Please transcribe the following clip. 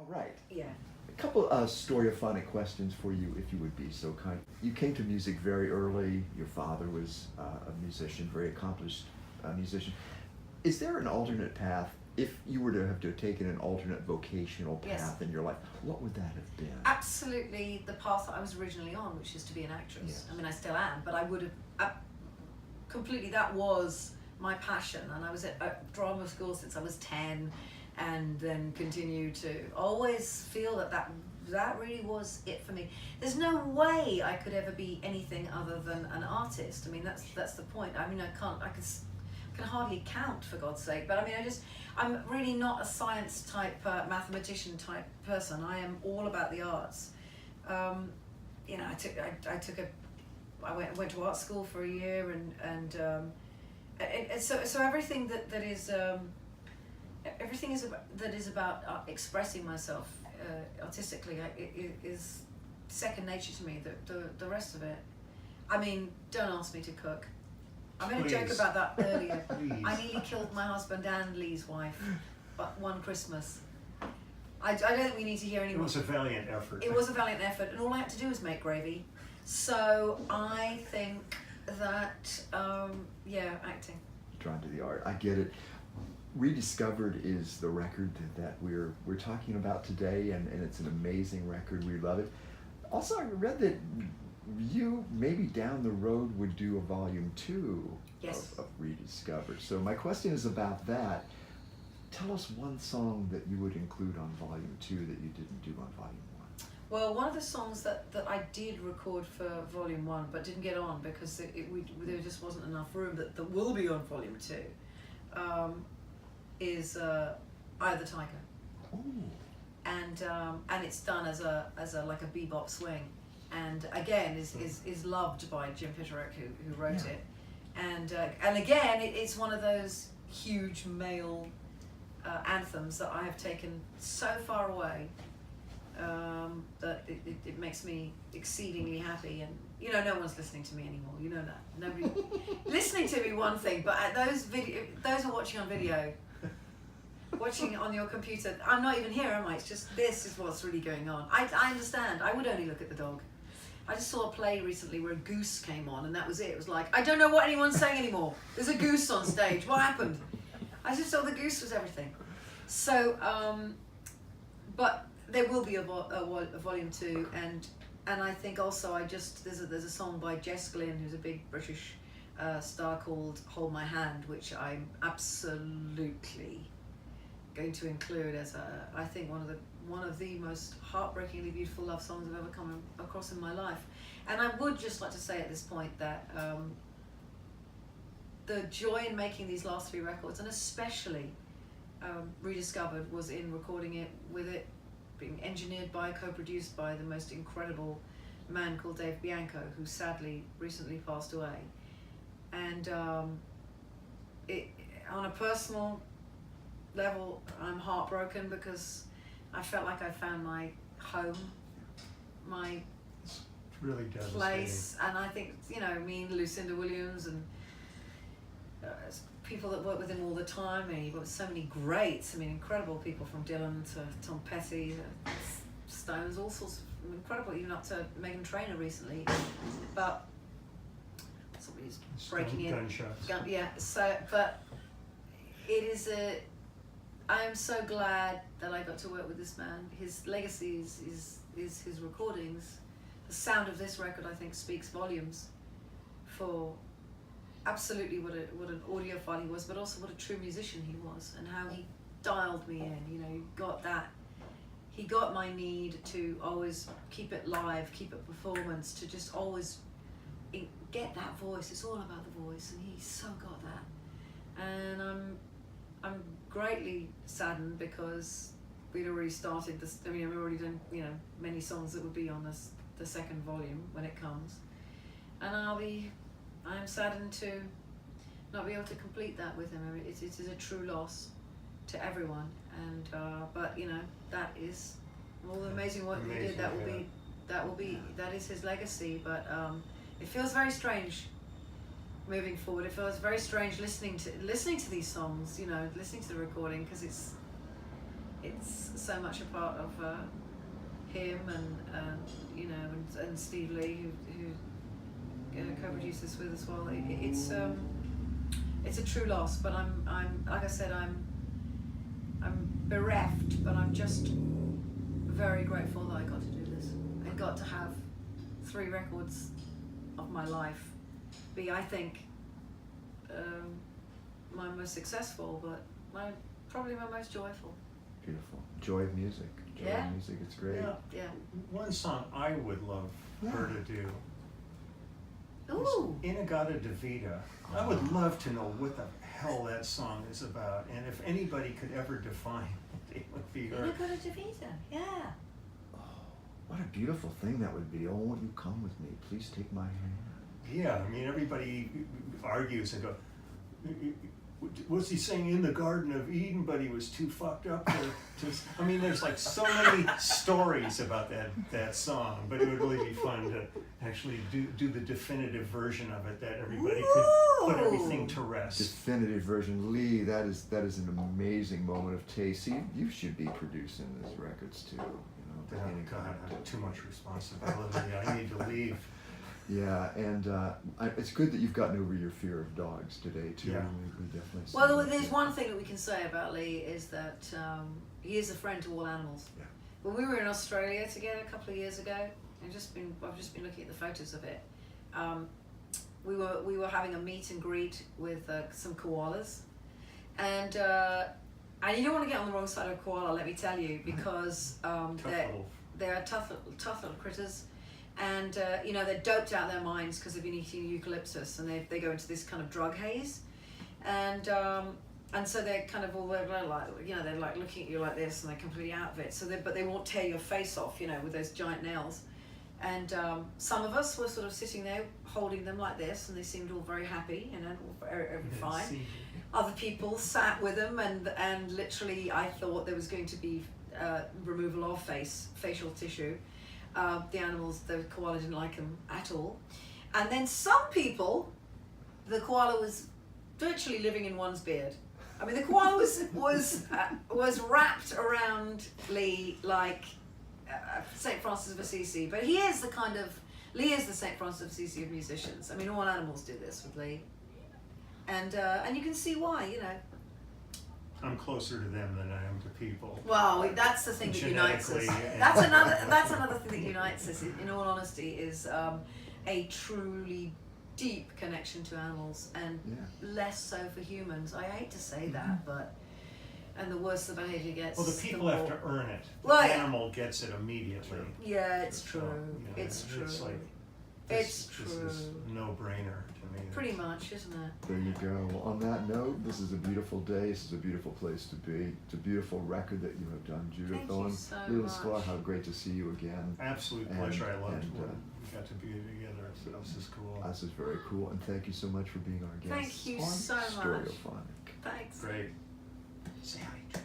All right. Yeah. A couple storyophonic questions for you, if you would be so kind. You came to music very early. Your father was a musician, very accomplished musician. Is there an alternate path? If you were to have taken an alternate vocational path in your life, what would that have been? Absolutely the path that I was originally on, which is to be an actress. Yes. I mean, I still am, but I would have completely, that was my passion. And I was at drama school since I was 10, and then continued to always feel that really was it for me. There's no way I could ever be anything other than an artist. I mean, that's the point. I mean, I can hardly count, for God's sake. But I mean, I'm really not a science type, mathematician type person. I am all about the arts. You know, I went to art school for a year, and so everything that is about expressing myself artistically is second nature to me. The rest of it, I mean, don't ask me to cook. I made a joke about that earlier. I nearly killed my husband and Lee's wife, but one Christmas. I don't think we need to hear any more. It was a valiant effort. It was a valiant effort, and all I had to do was make gravy. So I think that, acting. Drawn to the art. I get it. Rediscovered is the record that we're talking about today, and it's an amazing record. We love it. Also, I read that you maybe down the road would do a volume 2 of Rediscovered. So my question is about that. Tell us one song that you would include on volume 2 that you didn't do on volume 1. Well, one of the songs that I did record for volume 1 but didn't get on because there just wasn't enough room that will be on volume 2 is Eye of the Tiger. Ooh. And it's done as a like a bebop swing. And again, is loved by Jim Pitterick, who wrote it, and again, it's one of those huge male anthems that I have taken so far away that it makes me exceedingly happy. And you know, no one's listening to me anymore. You know that nobody listening to me, one thing, but at those who are watching on video, watching it on your computer, I'm not even here, am I? It's just this is what's really going on. I understand. I would only look at the dog. I just saw a play recently where a goose came on, and that was it. It was like, I don't know what anyone's saying anymore. There's a goose on stage. What happened? I just saw the goose was everything. So, but there will be a volume 2, and I think also there's a song by Jess Glynn, who's a big British star, called "Hold My Hand," which I'm absolutely going to include as I think one of the most heartbreakingly beautiful love songs I've ever come across in my life. And I would just like to say at this point that the joy in making these last 3 records, and especially Rediscovered, was in recording it with it being engineered by, co-produced by the most incredible man called Dave Bianco, who sadly recently passed away. And it, on a personal level, I'm heartbroken because I felt like I found my home, my really devastating place, and I think, you know, me and Lucinda Williams and people that work with him all the time, and you've got so many greats, I mean, incredible people from Dylan to Tom Petty, Stones, all sorts of incredible, even up to Meghan Trainor recently, but somebody's breaking in. Gunshots. But it is I am so glad that I got to work with this man. His legacy is his recordings. The sound of this record, I think, speaks volumes for absolutely what an audiophile he was, but also what a true musician he was, and how he dialed me in. You know, he got my need to always keep it live, keep it performance, to just always get that voice. It's all about the voice, and he so got that. And I'm greatly saddened because we'd already started this. I mean, we've already done, you know, many songs that would be on the second volume when it comes, and I'm saddened to not be able to complete that with him. I mean, it is a true loss to everyone, and but you know, that is all the amazing work he did. That is his legacy. But it feels very strange moving forward. It feels very strange listening to these songs, you know, listening to the recording, because it's so much a part of him and you know and Steve Lee who co-produced this with as well. It's a true loss, but I'm like I said, I'm bereft, but I'm just very grateful that I got to do this. I got to have 3 records of my life be, I think, my most successful, but probably my most joyful. Beautiful. Joy of music. Joy Yeah. of music. It's great. Yeah. One song I would love her to do Ooh. is Inagata Devita. I would love to know what the hell that song is about, and if anybody could ever define it, it would be her. Inagata Devita. Yeah. Oh, what a beautiful thing that would be. Oh, won't you come with me? Please take my hand. Yeah, I mean, everybody argues and go, what's he saying in the Garden of Eden, but he was too fucked up to I mean, there's like so many stories about that song, but it would really be fun to actually do the definitive version of it, that everybody could put everything to rest. Definitive version. Lee, that is an amazing moment of taste. See, you should be producing these records too. You know, God, I have too much responsibility. I need to leave. Yeah, and it's good that you've gotten over your fear of dogs today too. Yeah. We definitely. see Well, that. there's one thing that we can say about Lee is that he is a friend to all animals. Yeah. When we were in Australia together a couple of years ago, I've just been looking at the photos of it. We were having a meet and greet with some koalas, and you don't want to get on the wrong side of a koala, let me tell you, because they're tough little critters. And you know, they're doped out of their minds because they've been eating eucalyptus, and they go into this kind of drug haze, and so they're kind of all like, you know, they're like looking at you like this, and they're completely out of it. So but they won't tear your face off, you know, with those giant nails. And some of us were sort of sitting there holding them like this, and they seemed all very happy, you know, all very fine. Other people sat with them, and literally, I thought there was going to be removal of facial tissue. The animals, the koala didn't like them at all. And then some people, the koala was virtually living in one's beard. I mean, the koala was wrapped around Lee like St. Francis of Assisi. But Lee is the St. Francis of Assisi of musicians. I mean, all animals do this with Lee. And you can see why, you know. I'm closer to them than I am to people. Well, that's the thing that unites us. Genetically, That's another thing that unites us. In all honesty, is a truly deep connection to animals, and less so for humans. I hate to say that, but the worse the behavior gets. Well, the people have to earn it. The Well, animal gets it immediately. Yeah, it's true. So, you know, It's true. It's like It's this is true. no-brainer to me. Pretty much, isn't it? There you go. Well, on that note, this is a beautiful day. This is a beautiful place to be. It's a beautiful record that you have done, Judith Thank you Owen. so Leland much. Sklar, how great to see you again. Absolute And- pleasure. I loved and, when we got to be together. So this is cool. This is very cool, and thank you so much for being our guest. Thank you on so much. Storyophonic. Thanks. Great. Say hi, Judy.